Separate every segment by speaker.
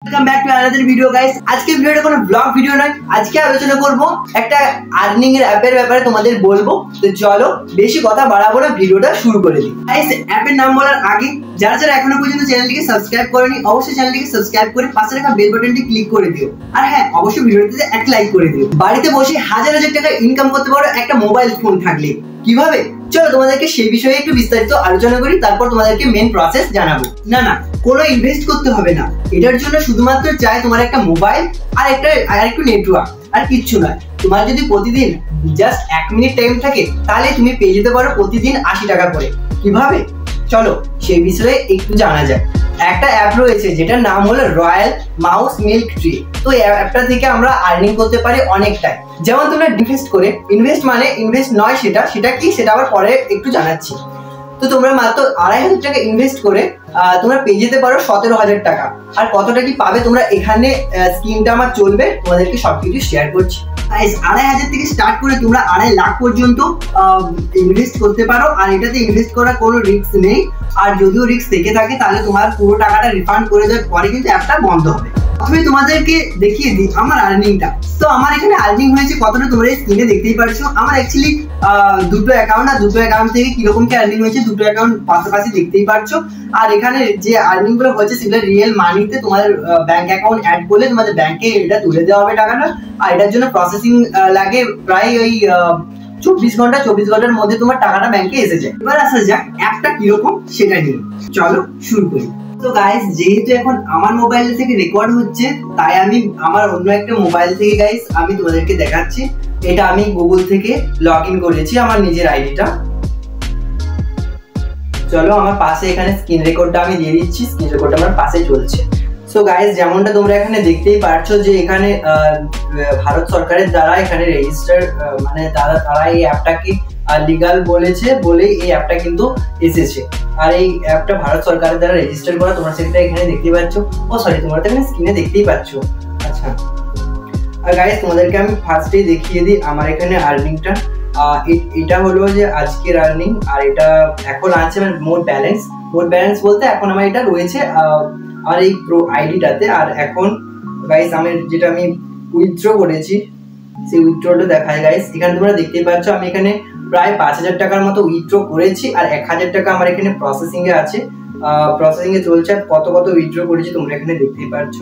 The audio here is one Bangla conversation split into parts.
Speaker 1: Welcome back to another video guys. আজকে ভিডিওটা কোনো ব্লগ ভিডিও নয়, আজকে আলোচনা করব একটা আর্নিং এর অ্যাপের ব্যাপারে তোমাদের বলবো। তো চলো বেশি কথা বাড়াবো না, ভিডিওটা শুরু করে দিই। গাইস অ্যাপের নাম বলার আগে যারা যারা এখনো পর্যন্ত চ্যানেলটিকে সাবস্ক্রাইব করেনি অবশ্যই চ্যানেলটিকে সাবস্ক্রাইব করে পাশে রাখা বেল বাটনটি ক্লিক করে দিও। আর হ্যাঁ, অবশ্যই ভিডিওটিতে এক লাইক করে দিও। বাড়িতে বসে হাজার হাজার টাকা ইনকাম করতে পারো একটা মোবাইল ফোন থাকলে। কিভাবে? চলো তোমাদেরকে সেই বিষয়ে একটু বিস্তারিত আলোচনা করি, তারপর তোমাদেরকে মেন প্রসেস জানাবো। না, কোনো ইনভেস্ট করতে হবে না, এটার জন্য শুধুমাত্র চাই তোমার একটা মোবাইল আর একটু নেটওয়ার্ক, আর কিচ্ছু নয়। তোমার যদি প্রতিদিন জাস্ট 1 মিনিট টাইম থাকে তাহলে তুমি পেয়ে যেতে পারো প্রতিদিন 80 টাকা করে। কিভাবে? চলো সেই বিষয়ে একটু জানা যায়। একটা অ্যাপ রয়েছে যেটার নাম হলো রয়্যাল মাউস মিল্ক ট্রি। তো এই অ্যাপটা থেকে আমরা আর্নিং করতে পারি অনেকটাই। যেমন তোমরা ইনভেস্ট নয়, সেটা কি সেটা আবার পরে একটু জানাচ্ছি। তো তোমরা মাত্র 2500 টাকা ইনভেস্ট করে তোমরা পেয়ে যেতে পারো 17,000 টাকা। আর কতটা কি পাবে তোমরা এখানে স্কিমটা আমার চলবে, তোমাদেরকে সবকিছু শেয়ার করছি। 2,500 থেকে স্টার্ট করে তোমরা 2.5 লাখ পর্যন্ত ইনভেস্ট করতে পারো। আর এটাতে ইনভেস্ট করার কোনো রিস্ক নেই, আর যদিও রিস্ক থেকে থাকে তাহলে তোমার পুরো টাকাটা রিফান্ড করে দেওয়ার পরে কিন্তু অ্যাপটা বন্ধ হবে। প্রথমে তোমাদেরকে দেখিয়ে দিই আমার আর্নিংটা। তো আমার এখানে আর্নিং হয়েছে কতটা তোমরা স্ক্রিনে দেখতেই পারছো। আমার অ্যাকচুয়ালি দুটো অ্যাকাউন্ট, আর দুটো অ্যাকাউন্ট থেকে কিরকম কি আর্নিং হয়েছে দুটো অ্যাকাউন্ট পাশাপাশি দেখতেই পারছো। আর এখানে যে আর্নিং গুলো হচ্ছে সেগুলো রিয়েল মানিতে তোমাদের ব্যাংক অ্যাকাউন্ট অ্যাড করলে তোমাদের ব্যাংকে এটা তুলে দেওয়া হবে টাকাটা। আর এটার জন্য প্রসেসিং লাগে প্রায় ওই 24 ঘন্টার মধ্যে তোমার টাকাটা ব্যাংকে এসে যায়। এবার আসা যাক অ্যাপটা কিরকম সেটা নিয়ে, চলো শুরু করি। তো গাইস যেহেতু এখন আমার মোবাইল থেকে রেকর্ড হচ্ছে, তাই আমি আমার অন্য একটা মোবাইল থেকে গাইস আমি তোমাদেরকে দেখাচ্ছি। এটা আমি গুগল থেকে লগ ইন করেছি আমার নিজের আইডিটা। চলো আমার পাশে এখানে স্ক্রিন রেকর্ডটা আমি দিয়ে দিচ্ছি, স্ক্রিন রেকর্ডটা আমার পাশে চলছে। সো গাইস যেমনটা তোমরা এখানে দেখতেই পারছো যে এখানে ভারত সরকারের দ্বারা এখানে রেজিস্টার মানে তারা এই অ্যাপটাকে লিগাল বলেছে বলেই এই অ্যাপটা কিন্তু এসেছে। আর এই অ্যাপটা ভারত সরকারের দ্বারা রেজিস্টার করা, তোমরা সেটা এখানে দেখতেই পাচ্ছ। তোমরা তো এখানে স্ক্রিনে দেখতেই পাচ্ছ। আচ্ছা, আর গাইস তোমাদেরকে আমি ফার্স্টেই দেখিয়ে দিই আমার এখানে আর্নিংটা। এটা হলো যে আজকের আর্নিং, আর এটা এখন আছে মানে মোট ব্যালেন্স বলতে এখন আমার এটা রয়েছে আমার এই প্রো আইডিটাতে। আর এখন গাইস যেটা আমি উইথড্র করেছি সেই উইথড্রটা দেখায় গাইস। এখানে তোমরা দেখতেই পাচ্ছ আমি এখানে প্রায় 5,000 টাকার মতো উইথড্র করেছি, আর 1,000 টাকা আমার এখানে প্রসেসিং এ আছে, প্রসেসিং এ চলছে। আর কত উইথড্র করেছি তোমরা এখানে দেখতেই পাচ্ছ।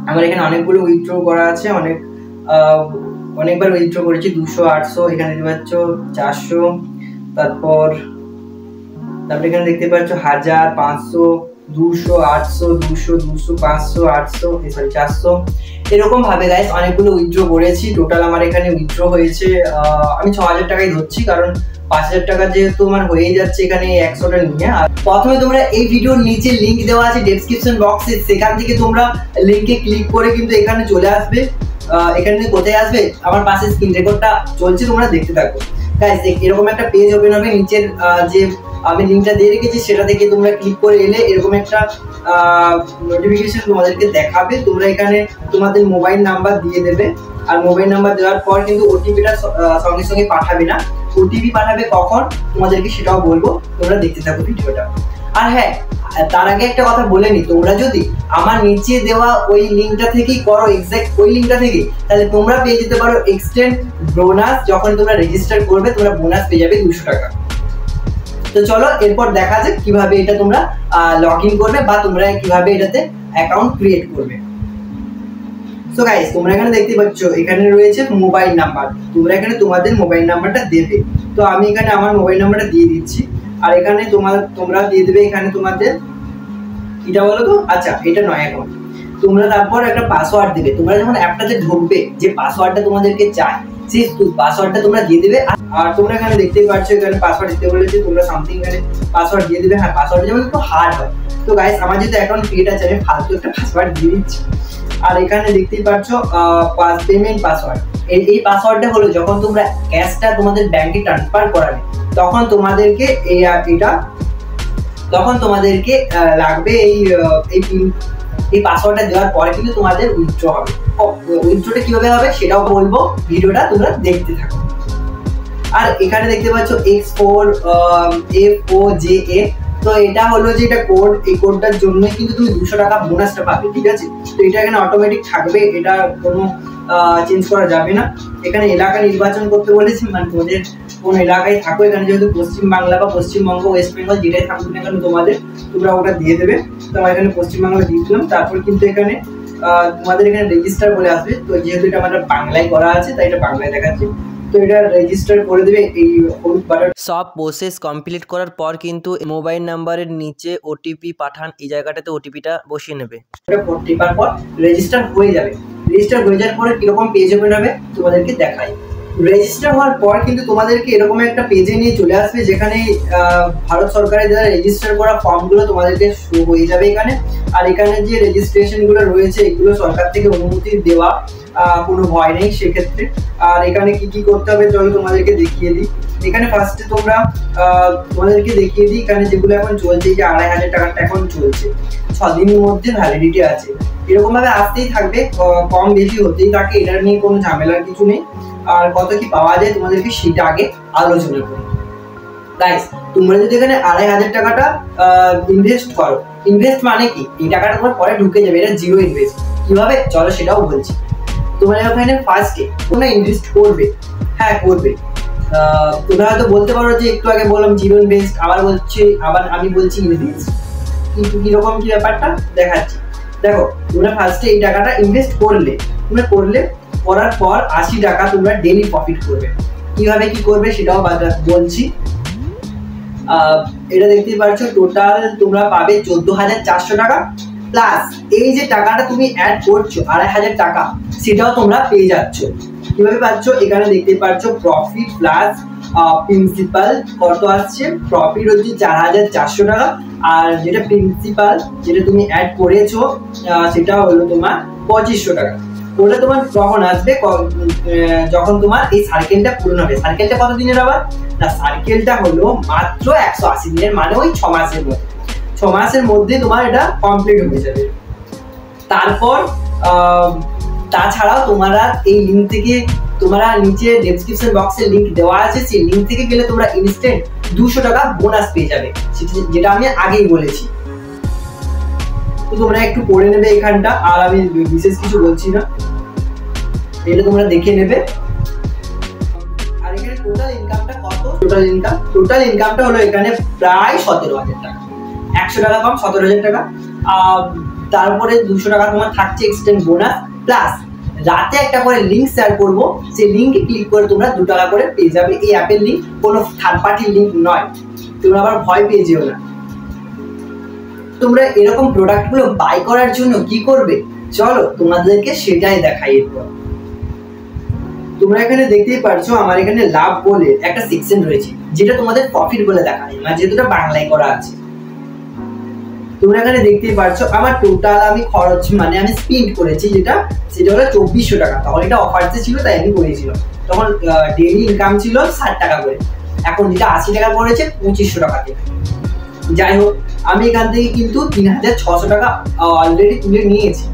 Speaker 1: আমার এখানে অনেকগুলো উইথড্র করা আছে, অনেকবার উইথড্র করেছি। 200, 800, এখানে দেখতে পাচ্ছ 400, তারপর এখানে দেখতে পাচ্ছ 1000, 500, 200, 800, 200, 500, 800, 400, এরকম ভাবে গাইস অনেকগুলো উইথড্র করেছি। টোটাল আমার এখানে উইথড্র হয়েছে আমি 6,000 টাকাই ধরছি, কারণ 5,000 টাকা যেহেতু আমার হয়ে যাচ্ছে এখানে 100টা নিয়ে। আর প্রথমে তোমরা এই ভিডিওর নিচে লিংক দেওয়া আছে ডেসক্রিপশন বক্সে, সেখান থেকে তোমরা লিংকে ক্লিক করে কিন্তু এখানে চলে আসবে। এখানে কোথায় আসবে, আমার পাশে স্ক্রিন রেকর্ডটা চলছে, তোমরা দেখতে থাকো গাইস। এরকম একটা পেজ ওপেন হবে, নিচের যে আমি লিংকটা দিয়ে রেখেছি সেটা থেকে তোমরা ক্লিক করে এলে এরকম একটা নোটিফিকেশন তোমাদেরকে দেখাবে। তোমরা এখানে তোমাদের মোবাইল নাম্বার দিয়ে দেবে, আর মোবাইল নাম্বার দেওয়ার পর কিন্তু ওটিপিটা সঙ্গে সঙ্গে পাঠাবে না, ওটিপি পাঠাবে কখন তোমাদেরকে সেটাও বলবো, তোমরা দেখতে থাকো ভিডিওটা। আর হ্যাঁ, তার আগে একটা কথা বলে নি, তোমরা যদি আমার নিচে দেওয়া ওই লিঙ্কটা থেকেই করো, এক্সাক্ট ওই লিঙ্কটা থেকে, তাহলে তোমরা পেয়ে যেতে পারো এক্সটেন্ড বোনাস। যখন তোমরা রেজিস্টার করবে তোমরা বোনাস পেয়ে যাবে 200 টাকা। তো চলো এরপর দেখা যাক কিভাবে এটা তোমরা লগ ইন করবে বা তোমরা কিভাবে এটাতে অ্যাকাউন্ট ক্রিয়েট করবে। সো গাইস তোমরা এখানে দেখতে পাচ্ছ এখানে রয়েছে মোবাইল নাম্বার, তোমরা এখানে তোমাদের মোবাইল নাম্বারটা দেবে। তো আমি এখানে আমার মোবাইল নাম্বারটা দিয়ে দিচ্ছি, আর এখানে তোমরা দিয়ে দেবে এখানে তোমাদের এটা বলো তো। আচ্ছা, এটা নয়, এখন তোমরা তারপর একটা পাসওয়ার্ড দিবে। তোমরা যখন অ্যাপটাতে ঢুকবে যে পাসওয়ার্ডটা তোমাদেরকে চাই সেই পাসওয়ার্ডটা তোমরা দিয়ে দেবে। আর তোমরা এখানে দেখতেই পাচ্ছ এখানে পাসওয়ার্ড দিতে বলেছে, তোমরা সামথিং এখানে পাসওয়ার্ড দিয়ে দেবে। হ্যাঁ, পাসওয়ার্ড যেমন একটু হার্ড হয়। তো গাইস আমার যেহেতু অ্যাকাউন্ট ক্রিয়েট আছে আমি ফালতু একটা পাসওয়ার্ড দিয়ে দিচ্ছি। আর এখানে দেখতেই পাচ্ছ পেমেন্ট পাসওয়ার্ড। এই পাসওয়ার্ডটা হলো যখন তোমরা ক্যাশটা তোমাদের ব্যাংকে ট্রান্সফার করাবে তখন তোমাদেরকে লাগবে এই পাসওয়ার্ডটা দেওয়ার পরে কিন্তু তোমাদের উইথড্র হবে। উইথড্রটা কিভাবে হবে সেটাও বলবো, ভিডিওটা তোমরা দেখতে থাকো। আর এখানে দেখতে পাচ্ছ X4FOJA তো এটা হলো যে এটা কোড, এই কোডটার জন্য কিন্তু তুমি 200 টাকা বোনাসটা পাবে, ঠিক আছে। তো এটা এখানে অটোমেটিক থাকবে, এটা কোনো চেঞ্জ করা যাবে না। এখানে এলাকা নির্বাচন করতে বলেছি, মানে তোমাদের কোন এলাকায় থাকো, এখানে যেহেতু পশ্চিমবাংলা বা পশ্চিমবঙ্গ, ওয়েস্ট বেঙ্গল যেটাই থাকুক না কেন তোমরা ওটা দিয়ে দেবে। তো আমার এখানে পশ্চিমবাংলা দিয়ে দিলাম। তারপর কিন্তু এখানে তোমাদের এখানে রেজিস্টার বলে আসবে, তো যেহেতু এটা আমাদের বাংলায় করা আছে তাই এটা বাংলায় দেখাচ্ছে, তো এটা রেজিস্টার করে দেবে। এই হলুদ বাটন
Speaker 2: সব প্রসেস কমপ্লিট করার পর কিন্তু মোবাইল নাম্বারের নিচে ওটিপি পাঠান, এই জায়গাটাতে ওটিপিটা বসিয়ে নেবে।
Speaker 1: এটা টিপার পর রেজিস্টার হয়ে যাবে। রেজিস্টার হয়ে যাওয়ার পরে কিরকম পেজ ওপেন হবে তোমাদেরকে দেখাই। রেজিস্টার হওয়ার পর কিন্তু তোমাদেরকে এরকম একটা পেজে নিয়ে চলে আসবে, যেখানে ভারত সরকারের দ্বারা রেজিস্টার করা ফর্মগুলো তোমাদেরকে শো হয়ে যাবে এখানে। আর এখানে যে রেজিস্ট্রেশনগুলো রয়েছে এগুলো সরকার থেকে অনুমতি দেওয়া, কোনো ভয় নেই সেক্ষেত্রে। আর এখানে কি কি করতে হবে চলো তোমাদেরকে দেখিয়ে দিই। এখানে ফার্স্টে তোমাদেরকে দেখিয়ে দিই, এখানে যেগুলো এখন চলছে, যে 2500 টাকাটা এখন চলছে, 6 দিনের মধ্যে ভ্যালিডিটি আছে। এরকম ভাবে আসতেই থাকবে, কম বেশি হতেই থাকে, এটা নিয়ে কোনো ঝামেলার কিছু নেই। আর কত কি পাওয়া যায় তোমাদেরকে সেটা আগে আলোচনা করি। গাইস, তোমরা যদি এখানে 2500 টাকাটা ইনভেস্ট করো, ইনভেস্ট মানে কি, এই টাকাটা তোমার পরে ঢুকে যাবে, এটা জিরো ইনভেস্ট। কিভাবে চলো সেটাও বলছি। তোমরা ওখানে ফার্স্টে তোমরা ইনভেস্ট করবে, হ্যাঁ করবে। তোমরা হয়তো বলতে পারো যে একটু আগে বললাম জিরো ইনভেস্ট, আবার আমি বলছি ইনভেস্ট, কিন্তু কিরকম কি ব্যাপারটা দেখাচ্ছি। দেখো, তোমরা ফার্স্টে এই টাকাটা ইনভেস্ট করার পর 80 টাকা তোমরা ডেইলি প্রফিট করবে। কিভাবে কি করবে সেটাও বলছি। এটা দেখতেই পাচ্ছ, টোটাল তোমরা পাবে 14,400 টাকা, প্লাস এই যে টাকাটা তুমি অ্যাড করছো 2500 টাকা, সেটাও তোমরা পেয়ে যাচ্ছ। কিভাবে পাচ্ছ, এখানে দেখতে পাচ্ছ প্রফিট প্লাস প্রিন্সিপাল কত আসছে। প্রফিট হচ্ছে 4,400 টাকা, আর যেটা প্রিন্সিপাল যেটা তুমি অ্যাড করেছো সেটা হলো তোমার 2500 টাকা। ওটা তোমার কখন আসবে, যখন তোমার এই সার্কেলটা পূর্ণ হবে। সার্কেলটা কত দিনের আবার না, সার্কেলটা হলো মাত্র 180 দিনের, মানে ওই 6 মাসের মধ্যে। 6 মাসের মধ্যে তোমার এটা কমপ্লিট হয়ে যাবে। তারপর তাছাড়াও তোমরা এই লিঙ্ক থেকে, তোমরা নিচে ডেসক্রিপশন বক্সে লিঙ্ক দেওয়া আছে, সেই লিঙ্ক থেকে গেলে তোমরা ইনস্ট্যান্ট 200 টাকা বোনাস পেয়ে যাবে, যেটা আমি আগেই বলেছি। তো তোমরা একটু পড়ে নেবে এখানটা, আর আমি বিশেষ কিছু বলছি না, এটা তোমরা দেখে নেবে। আর এখানে টোটাল ইনকামটা কত, টোটাল ইনকামটা হলো এখানে প্রায় 17,000 টাকা, 100 টাকা কম 17,000 টাকা। তারপরে 200 টাকা তোমার থাকছে এক্সটেন্ড বোনাস, প্লাস রাতে একটা করে লিঙ্ক শেয়ার করবো, সেই লিঙ্কে ক্লিক করে তোমরা 2 টাকা করে পেয়ে যাবে। এই অ্যাপের লিঙ্ক কোনো থার্ড পার্টির লিঙ্ক নয়, তোমরা আবার ভয় পেয়ে যেও না। তোমরা এরকম প্রোডাক্টগুলো বাই করার জন্য কি করবে চলো তোমাদেরকে সেটাই দেখাই। এরপর তোমরা এখানে দেখতেই পারছো, আমার এখানে লাভ বলে একটা সেকশন রয়েছে, যেটা তোমাদের প্রফিট বলে দেখায়, মানে যেটা বাংলায় করা আছে। তোমরা এখানে দেখতেই পারছো আমার টোটাল আমি খরচ, মানে আমি স্পেন্ড করেছি সেটা হলো 2400 টাকা। তখন এটা অফারতে ছিল তাই আমি করেছিলাম। তখন ডেইলি ইনকাম ছিল 60 টাকা করে, এখন যেটা 80 টাকা পড়েছে 2500 টাকাতে। যাই হোক, আমি এখান থেকে কিন্তু 3600 টাকা অলরেডি তুলে নিয়েছি।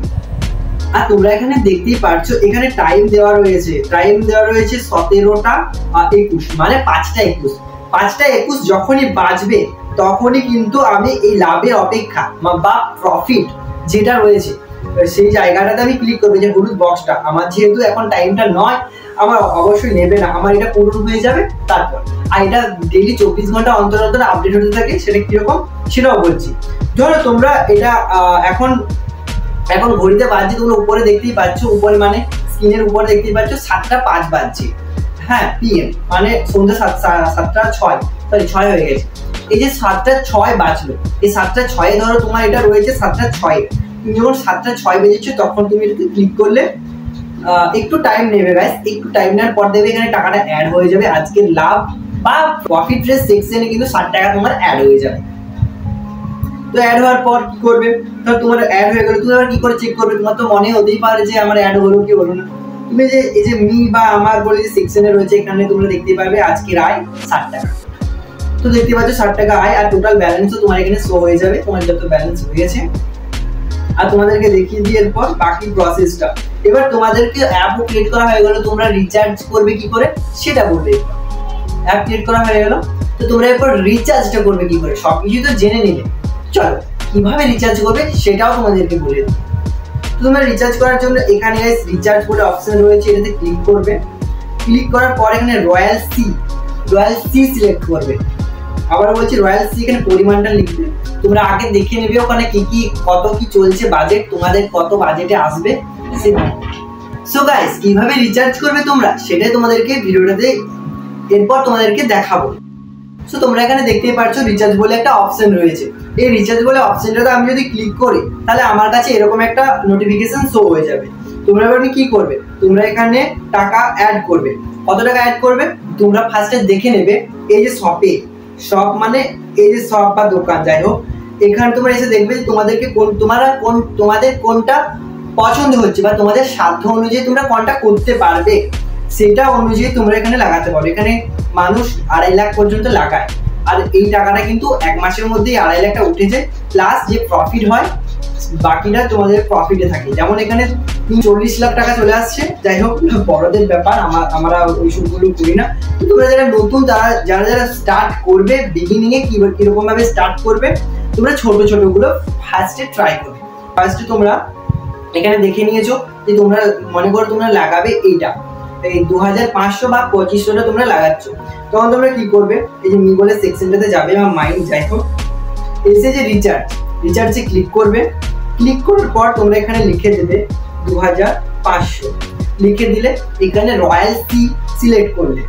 Speaker 1: আর তোমরা এখানে দেখতেই পারছো, এখানে টাইম দেওয়া রয়েছে 17টা 21, মানে 5টা 21 যখনই বাজবে তখনই কিন্তু আমি এই লাভের অপেক্ষা বা প্রফিট যেটা রয়েছে সেই জায়গাটাতে আমি ক্লিক করবো, যে হলুদ বক্সটা। আমার যেহেতু এখন টাইমটা নয়, আমার অবশ্যই নেবে না, আমার এটা পূরণ হয়ে যাবে তারপর। আর এটা ডেইলি 24 ঘন্টা অন্তর অন্তর আপডেট হতে থাকে, সেটা কিরকম সেটাও বলছি। ধরো তোমরা এটা এখন ঘড়িতে বাজছে, তোমরা উপরে দেখতেই পাচ্ছ, উপরে মানে স্ক্রিনের উপরে দেখতেই পাচ্ছ 7টা 5 বাজছে, হ্যাঁ PM, মানে সন্ধ্যা 7টা 6 হয়ে গেছে। এই যে 7টা 6 বাজলো, এই 7টা 6 ধরো তোমার এটা রয়েছে 7টা 6, তুমি যখন 7টা 6 বেজেছো তখন তুমি এটাতে ক্লিক করলে একটু টাইম নেবে গাইস, একটু টাইম নেওয়ার পর দেবে এখানে টাকাটা অ্যাড হয়ে যাবে। আজকের লাভ বা প্রফিট রেট সেকশনে কিন্তু 60 টাকা তোমার অ্যাড হয়ে যাবে। তো অ্যাড হওয়ার পর কি করবে, ধর তোমার অ্যাড হয়ে গেল, তুমি আবার কি করে চেক করবে? তোমার তো মনে হতেই পারে যে আমার অ্যাড হলো কি হলো না। তুমি যে এই যে মি বা আমার বলে যে সেকশনে রয়েছে, এখানে তোমরা দেখতে পাবে আজকের আয় 60 টাকা। তো দেখতে পাচ্ছ 60 টাকা আয়, আর টোটাল ব্যালেন্সও তোমার এখানে শো হয়ে যাবে, তোমার যত ব্যালেন্স হয়েছে। আর তোমাদেরকে দেখিয়ে দিয়ে এরপর বাকি প্রসেসটা। এবার তোমাদেরকে অ্যাপও ক্রিয়েট করা হয়ে গেল, তোমরা রিচার্জ করবে কি করে সেটা বলবে। অ্যাপ ক্রিয়েট করা হয়ে গেল, তো তোমরা এরপর রিচার্জটা করবে কি করে, সবকিছু তো জেনে নিলে। চলো কিভাবে রিচার্জ করবে সেটাও তোমাদেরকে বলে দিই। তো তোমরা রিচার্জ করার জন্য এখানে রিচার্জ বলে অপশন রয়েছে, এটাতে ক্লিক করবে। ক্লিক করার পর এখানে রয়্যাল সি সিলেক্ট করবে। আবার বলছি রয়্যাল সি, এখানে পরিমাণটা লিখবে। তোমরা আগে দেখে নেবে ওখানে কি কত কি চলছে বাজেট, তোমাদের কত বাজেটে আসবে সেটা। সো গাইস কিভাবে রিচার্জ করবে তোমরা সেটাই তোমাদেরকে ভিডিওটাতে এরপর তোমাদেরকে দেখাবো। সো তোমরা এখানে দেখতেই পাচ্ছ রিচার্জ বলে একটা অপশন রয়েছে। এই রিচার্জ বলে অপশনটাতে আমি যদি ক্লিক করি তাহলে আমার কাছে এরকম একটা নোটিফিকেশন শো হয়ে যাবে। তোমরা এবার কি করবে, তোমরা এখানে টাকা অ্যাড করবে। কত টাকা অ্যাড করবে তোমরা ফার্স্টে দেখে নেবে। এই যে শপ মানে এই যে শপ বা দোকান যাই হোক, এখানে তোমরা এসে দেখবে তোমাদেরকে তোমাদের কোনটা পছন্দ হচ্ছে বা তোমাদের সাধ্য অনুযায়ী তোমরা কোনটা করতে পারবে সেটা অনুযায়ী তোমরা এখানে লাগাতে পারো। এখানে মানুষ 2.5 লাখ পর্যন্ত লাগায়, আর এই টাকাটা কিন্তু 1 মাসের মধ্যেই 2.5 লাখটা উঠেছে। প্লাস যে প্রফিট হয় বাকিটা তোমাদের প্রফিটে থাকে। যেমন এখানে 40 লাখ টাকা চলে আসছে। যাই হোক বড়দের ব্যাপার, আমরা ওই সবগুলো করি না। তোমরা যারা নতুন যারা স্টার্ট করবে, বিগিনিং এ কিরকম ভাবে স্টার্ট করবে, তোমরা ছোট গুলো ফার্স্টে ট্রাই করবে। ফার্স্টে তোমরা এখানে দেখে নিয়েছো যে তোমরা মনে করো তোমরা লাগাবে এইটা, এই 2500 বা 2500টা তোমরা লাগাচ্ছ। তখন তোমরা কি করবে, এই যে মি বলে সেকশনটাতে যাবে বা মাইন্ড যাই হোক, এসে যে রিচার্জে ক্লিক করবে। ক্লিক করার পর তোমরা এখানে লিখে দেবে 2500 লিখে দিলে এখানে রয়্যাল সি সিলেক্ট করলে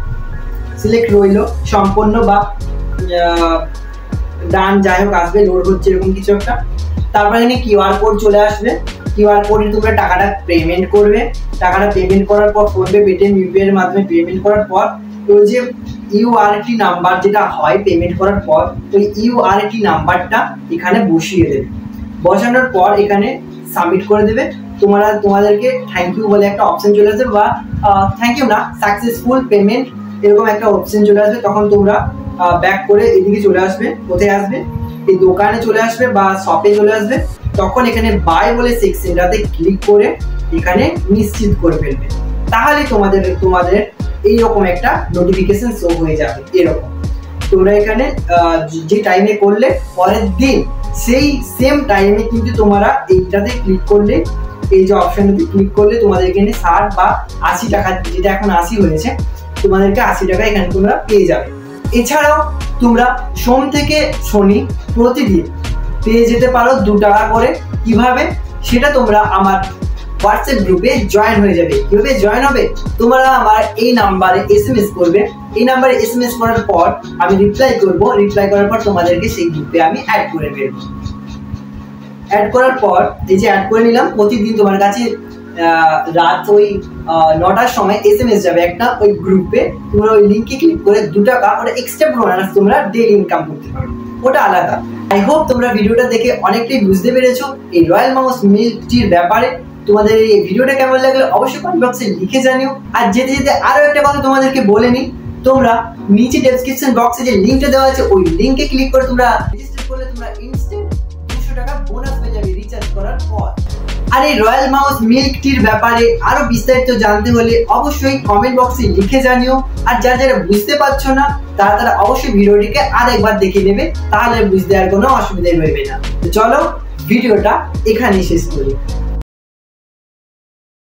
Speaker 1: সিলেক্ট রইল সম্পূর্ণ বা ডান যাই হোক আসবে, লোড হচ্ছে এরকম কিছু একটা। তারপর এখানে কিউআর কোড চলে আসবে। কিউআর কোডে তোমরা টাকাটা পেমেন্ট করবে। টাকাটা পেমেন্ট করার পর ফোনপে, পেটিএম, ইউপিআই এর মাধ্যমে পেমেন্ট করার পর ওই যে ইউআরটি নাম্বার যেটা হয় পেমেন্ট করার পর, ওই ইউআরটি নাম্বারটা এখানে বসিয়ে দেবে। বসানোর পর এখানে সাবমিট করে দেবে। তোমাদেরকে থ্যাংক ইউ বলে একটা অপশন চলে আসবে, বা থ্যাংক ইউ না, সাকসেসফুল পেমেন্ট এরকম একটা অপশন চলে আসবে। তখন তোমরা ব্যাক করে এদিকে চলে আসবে। কোথায় আসবে, এই দোকানে চলে আসবে বা শপে চলে আসবে। তখন এখানে বাই বলে সেকশনটাতে ক্লিক করে এখানে নিশ্চিত করে ফেলবে। তাহলে তোমাদের এইরকম একটা নোটিফিকেশন শো হয়ে যাবে। এরকম তোমরা এখানে যে টাইমে করলে পরের দিন সেই সেম টাইমে কিন্তু তোমরা এইটাতে ক্লিক করলে, এই যে অপশনটাতে ক্লিক করলে তোমাদের এখানে 60 বা 80 টাকা, যেটা এখন 80 হয়েছে, তোমাদেরকে 80 টাকা এখানে তোমরা পেয়ে যাবে। এছাড়াও তোমরা সোম থেকে শনি প্রতিদিন পেয়ে যেতে পারো 2 টাকা করে। কিভাবে সেটা তোমরা আমার হোয়াটসঅ্যাপ গ্রুপে জয়েন হয়ে যাবে। কিভাবে জয়েন হবে, তোমরা আমার এই নাম্বারে এসএমএস করবে। এই নাম্বারে এসএমএস করার পর আমি রিপ্লাই করব। রিপ্লাই করার পর তোমাদেরকে সেই গ্রুপে আমি অ্যাড করে ফেলবো। অ্যাড করার পর এই যে অ্যাড করে নিলাম, প্রতিদিন তোমার কাছে রাত ওই 9টার সময় এসএমএস যাবে একটা ওই গ্রুপে। তোমরা ওই লিঙ্কে ক্লিক করে 2 টাকা ওটা এক্সট্রা বোনাস তোমরা ডেইলি ইনকাম করতে পারো, ওটা আলাদা। আই হোপ তোমরা ভিডিওটা দেখে অনেকটাই বুঝতে পেরেছো এই রয়্যাল মাউস মিল্ক টির ব্যাপারে। তোমাদের এই ভিডিওটা কেমন লাগলো অবশ্যই কমেন্ট বক্সে লিখে জানিও। আর যেতে যেতে আরো একটা কথা তোমাদেরকে বলে নিই, তোমরা নিচে ডেসক্রিপশন বক্সে যে লিঙ্কটা দেওয়া আছে ওই লিঙ্কে ক্লিক করে তোমরা রেজিস্টার করলে তোমরা ইনস্ট্যান্ট 200 টাকা বোনাস পেয়ে যাবে রিচার্জ করার পর। আর এই রয়্যাল মাউস মিল্ক টির ব্যাপারে আরো বিস্তারিত জানতে হলে অবশ্যই কমেন্ট বক্সে লিখে জানিও। আর যারা বুঝতে পারছো না তারা অবশ্যই ভিডিওটিকে আরেকবার দেখে নেবে, তাহলে বুঝতে আর কোনো অসুবিধা রইবে না। চলো ভিডিওটা এখানেই শেষ করি।